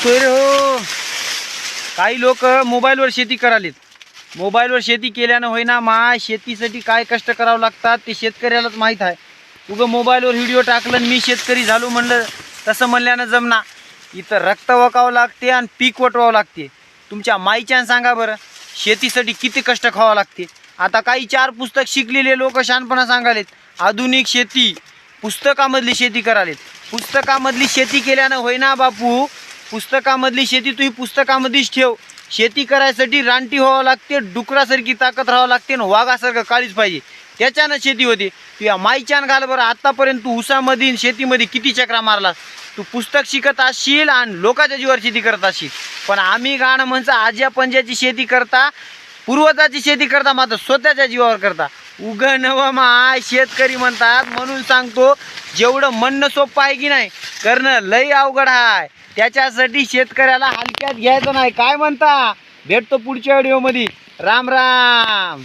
दुखतोय रे हो. काही लोक मोबाईलवर शेती करालेत. मोबाईलवर शेती केल्यानं होईना मा शेतीसाठी काय कष्ट करावं लागतात ते शेतकऱ्यालाच माहीत आहे. उगं मोबाईलवर व्हिडिओ टाकलं मी शेतकरी झालो म्हणलं तसं म्हणल्यानं जमना. इथं रक्त वकावं लागते आणि पीक वटवावं लागते. तुमच्या माईच्यानं सांगा बरं शेतीसाठी किती कष्ट खावं लागते. आता काही 4 पुस्तक शिकलेले लोक शहाणपणा सांगालेत आधुनिक शेती पुस्तकामधली शेती करालेत. पुस्तकामधली शेती केल्यानं होईना बापू. पुस्तकामधली शेती तुम्ही पुस्तकामध्येच ठेव. शेती करायसाठी रानटी व्हावं लागते, डुकरासारखी ताकद राहावं लागते आणि वाघासारखं काळीच पाहिजे, त्याच्यानं शेती होते. तुझ्या माईच्यान घाल बरं. आतापर्यंत तू उसामध्ये शेतीमध्ये किती चक्रा मारलास. तू पुस्तक शिकत असशील आणि लोकांच्या जीवावर शेती करत असशील. पण आम्ही गाणं म्हणचं आज्या पंजाची शेती करता, पूर्वजाची शेती करता, मात्र स्वतःच्या जीवावर करता. उग नव माय शेतकरी म्हणतात म्हणून सांगतो. जेवढं म्हणणं सोपं आहे की नाही करणं लई अवघड आहे. त्याच्यासाठी शेतकऱ्याला हलक्यात घ्यायचं नाही. काय म्हणता? भेटतो पुढच्या व्हिडिओमध्ये. राम राम.